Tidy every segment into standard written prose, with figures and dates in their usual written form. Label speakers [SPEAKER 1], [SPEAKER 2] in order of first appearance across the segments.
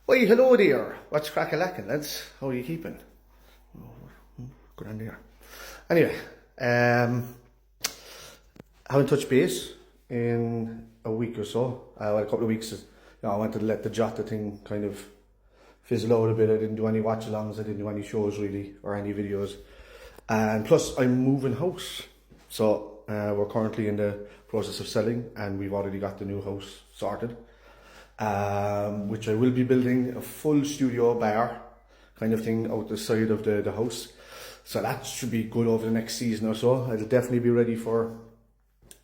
[SPEAKER 1] Why, hello there. What's crack-a-lackin', lads? How are you keeping? Good on there. Anyway, haven't touched base in a week or so. Well, a couple of weeks. I wanted to let the Jota thing kind of fizzle out a bit. I didn't do any watch-alongs. I didn't do any shows really, or any videos. And plus, I'm moving house. So we're currently in the process of selling, and we've already got the new house sorted. Which I will be building a full studio bar kind of thing out the side of the house. So that should be good over the next season or so. It'll definitely be ready for,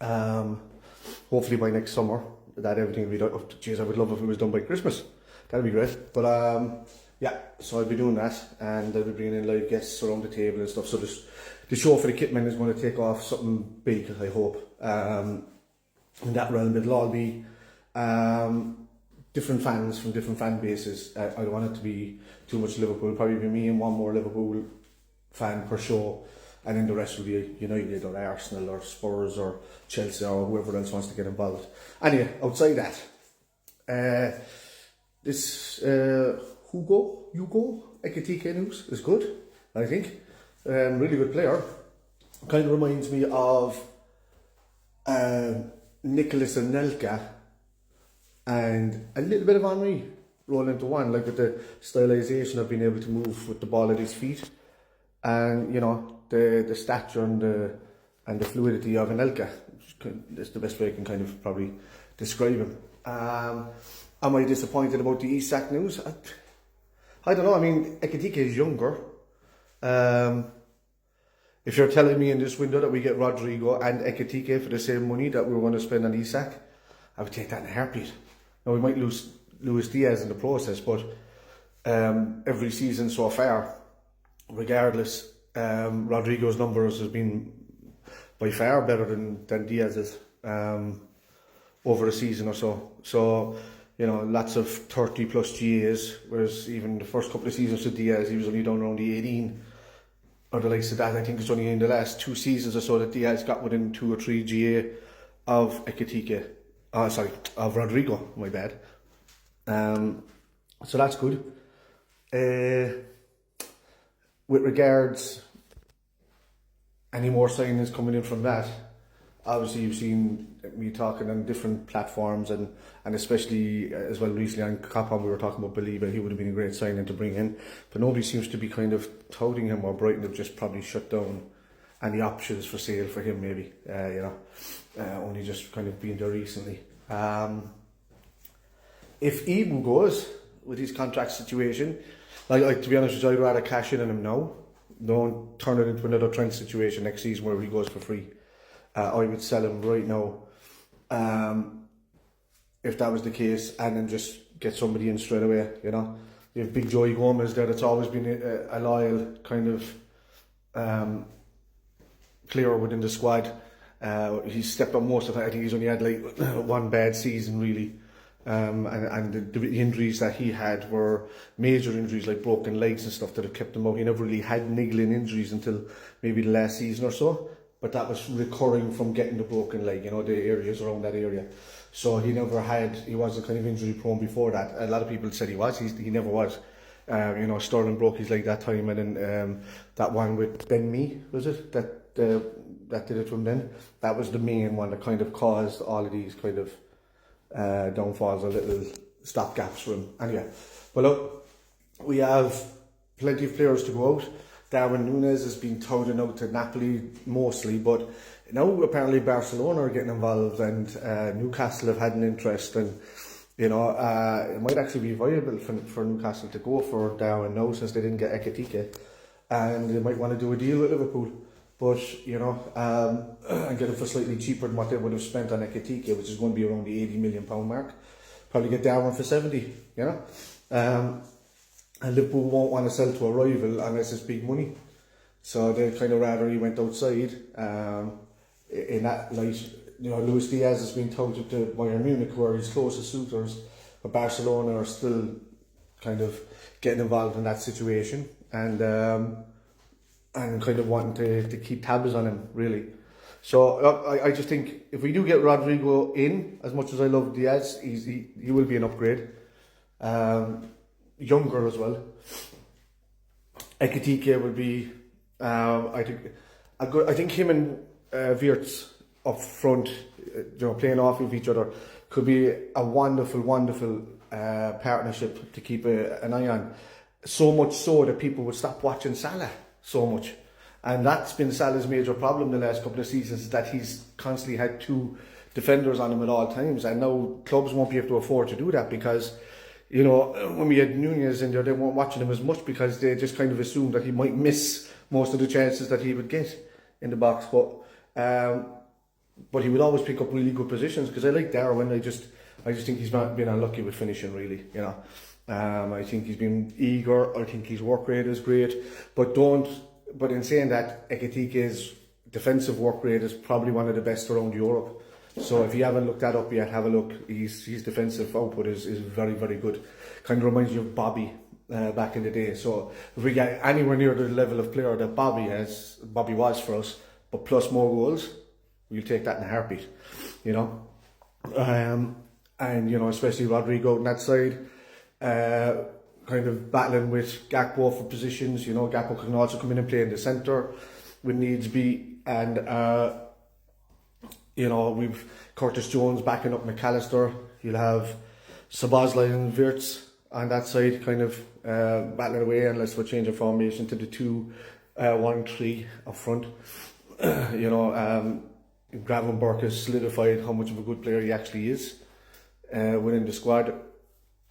[SPEAKER 1] hopefully by next summer, that everything will be done. Oh, geez, I would love if it was done by Christmas. That'd be great. But yeah, so I'll be doing that, and I'll be bringing in live guests around the table and stuff. So the show for the kitmen is going to take off something big, I hope. In that realm, it'll all be different fans from different fan bases. I don't want it to be too much Liverpool. It'll probably be me and one more Liverpool fan per show, and then the rest will be United or Arsenal or Spurs or Chelsea or whoever else wants to get involved. Anyway, outside that, this Hugo Ekitike news is good, I think. Really good player. Kind of reminds me of Nicholas Anelka and a little bit of Henry roll into one, like with the stylisation of being able to move with the ball at his feet, and the stature and the fluidity of Anelka. That's the best way I can kind of probably describe him. Am I disappointed about the Isak news? I don't know. I mean, Ekitike is younger. If you're telling me in this window that we get Rodrygo and Ekitike for the same money that we're going to spend on Isak, I would take that in a heartbeat. Now, we might lose Diaz in the process, but every season so far, regardless, Rodrygo's numbers has been by far better than Diaz's over a season or so. So, lots of 30 plus GAs, whereas even the first couple of seasons with Diaz, he was only down around the 18. Or the likes of that. I think it's only in the last 2 seasons or so that Diaz got within 2 or 3 GA of Ekitike. Of Rodrygo, my bad. So that's good. With regards, any more signings coming in from that? Obviously, you've seen me talking on different platforms, and especially as well recently on Copon, we were talking about Believe. He would have been a great signing to bring in, but nobody seems to be kind of touting him, or Brighton have just probably shut down any options for sale for him, maybe. Only just kind of been there recently. If Eden goes with his contract situation, like to be honest with you, I'd rather cash in on him now. Don't turn it into another Trent situation next season where he goes for free. I would sell him right now, if that was the case, and then just get somebody in straight away. You have Big Joey Gomez there, that's always been a loyal kind of player within the squad. He's stepped up most of it. I think he's only had like one bad season really, and the injuries that he had were major injuries, like broken legs and stuff, that have kept him out. He never really had niggling injuries until maybe the last season or so. But that was recurring from getting the broken leg, the areas around that area. So he wasn't kind of injury prone before that. A lot of people said he was, he never was. Sterling broke his leg that time, and then that one with Ben Mee, was it? That did it from then. That was the main one that kind of caused all of these kind of downfalls, or little stopgaps for him. Anyway, but look, we have plenty of players to go out. Nunez has been touted out to Napoli mostly, but now apparently Barcelona are getting involved, and Newcastle have had an interest, and it might actually be viable for Newcastle to go for Darwin now, since they didn't get Ekitike, and they might want to do a deal with Liverpool, but and get him for slightly cheaper than what they would have spent on Ekitike, which is going to be around the £80 million mark. Probably get Darwin for 70, and Liverpool won't want to sell to a rival unless it's big money. So they kind of rather he went outside. In that light, Luis Diaz has been touted to Bayern Munich, who are his closest suitors, but Barcelona are still kind of getting involved in that situation, and kind of wanting to keep tabs on him, really. So I just think if we do get Rodrygo in, as much as I love Diaz, he will be an upgrade. younger as well. Ekitike would be, I think him and Wirtz up front, playing off of each other, could be a wonderful partnership to keep an eye on. So much so that people would stop watching Salah so much. And that's been Salah's major problem the last couple of seasons, is that he's constantly had two defenders on him at all times. And now clubs won't be able to afford to do that, because, when we had Nunez in there, they weren't watching him as much because they just kind of assumed that he might miss most of the chances that he would get in the box. But he would always pick up really good positions, because I like Darwin. I just think he's been unlucky with finishing, really. I think he's been eager. I think his work rate is great. But in saying that, Ekitike's defensive work rate is probably one of the best around Europe. So if you haven't looked that up yet, have a look. His defensive output is very, very good. Kind of reminds you of Bobby back in the day. So if we get anywhere near the level of player that Bobby was for us, but plus more goals, we'll take that in a heartbeat. Especially Rodrygo on that side, kind of battling with Gakpo for positions. Gakpo can also come in and play in the centre when needs be, and we've Curtis Jones backing up McAllister. You'll have Szoboszlai and Wirtz on that side, kind of battling away, unless we're changing formation to the 2-1-3 up front. Gravenberch has solidified how much of a good player he actually is within the squad,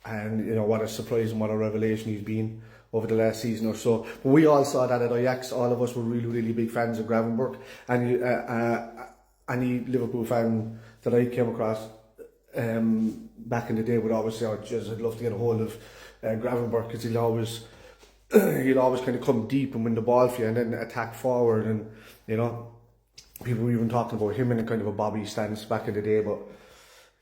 [SPEAKER 1] and what a surprise and what a revelation he's been over the last season or so. But we all saw that at Ajax. All of us were really, really big fans of Gravenberch, and any Liverpool fan that I came across back in the day would always say, "Oh, geez, I'd love to get a hold of Gravenberch, because he'll always kind of come deep and win the ball for you, and then attack forward." And people were even talking about him in a kind of a Bobby stance back in the day, but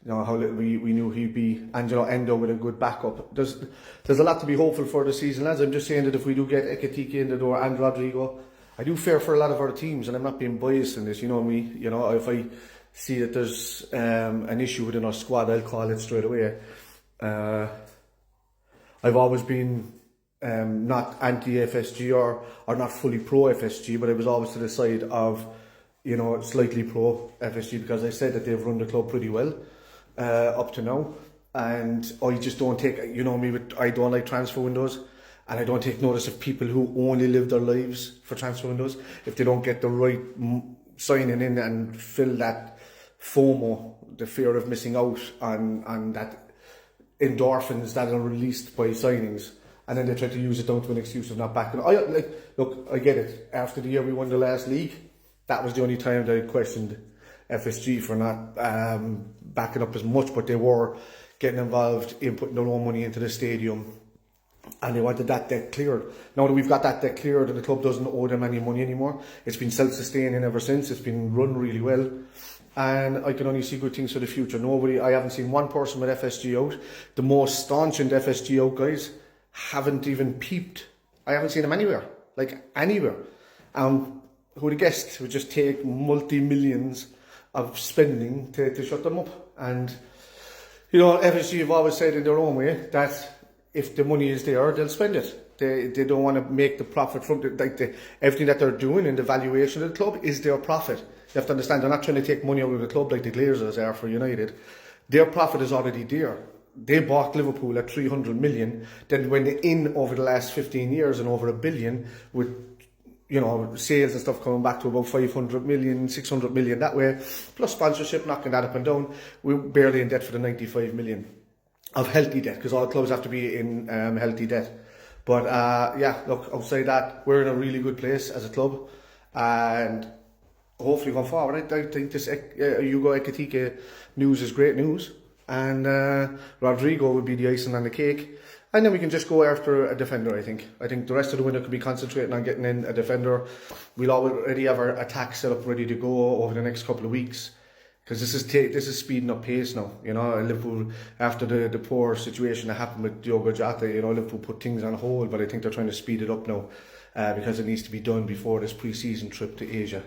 [SPEAKER 1] how little we knew he'd be. And Endo with a good backup. There's a lot to be hopeful for the season, lads. I'm just saying that if we do get Ekitike in the door and Rodrygo, I do fear for a lot of our teams, and I'm not being biased in this. If I see that there's an issue within our squad, I'll call it straight away. I've always been not anti-FSG or not fully pro-FSG, but I was always to the side of, slightly pro-FSG, because I said that they've run the club pretty well up to now. And I just don't take, I don't like transfer windows. And I don't take notice of people who only live their lives for transfer windows. If they don't get the right signing in and fill that FOMO, the fear of missing out on that endorphins that are released by signings, and then they try to use it down to an excuse of not backing. Look, I get it. After the year we won the last league, that was the only time that I questioned FSG for not backing up as much, but they were getting involved in putting their own money into the stadium. And they wanted that debt cleared. Now that we've got that debt cleared and the club doesn't owe them any money anymore, it's been self-sustaining ever since. It's been run really well, and I can only see good things for the future. I haven't seen one person with FSG out. The most staunch and FSG out guys haven't even peeped. I haven't seen them anywhere. Who would have guessed would just take multi-millions of spending to shut them up. And FSG have always said in their own way that if the money is there, they'll spend it. They don't want to make the profit from everything that they're doing, and the valuation of the club is their profit. You have to understand, they're not trying to take money out of the club like the Glazers are for United. Their profit is already there. They bought Liverpool at 300 million, then went in over the last 15 years and over $1 billion, with sales and stuff coming back to about 500 million, 600 million that way, plus sponsorship knocking that up and down. We're barely in debt for the 95 million. Of healthy debt, because all clubs have to be in healthy debt. But look, outside that, we're in a really good place as a club, and hopefully going forward, I think this Hugo Ekitike news is great news, and Rodrygo would be the icing on the cake, and then we can just go after a defender. I think the rest of the window could be concentrating on getting in a defender. We'll already have our attack set up ready to go over the next couple of weeks, because this is speeding up pace now. Liverpool, after the poor situation that happened with Diogo Jota, Liverpool put things on hold, but I think they're trying to speed it up now because it needs to be done before this pre-season trip to Asia.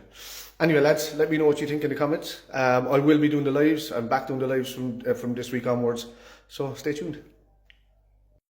[SPEAKER 1] Anyway, lads, let me know what you think in the comments. I will be doing the lives. I'm back doing the lives from this week onwards, so stay tuned.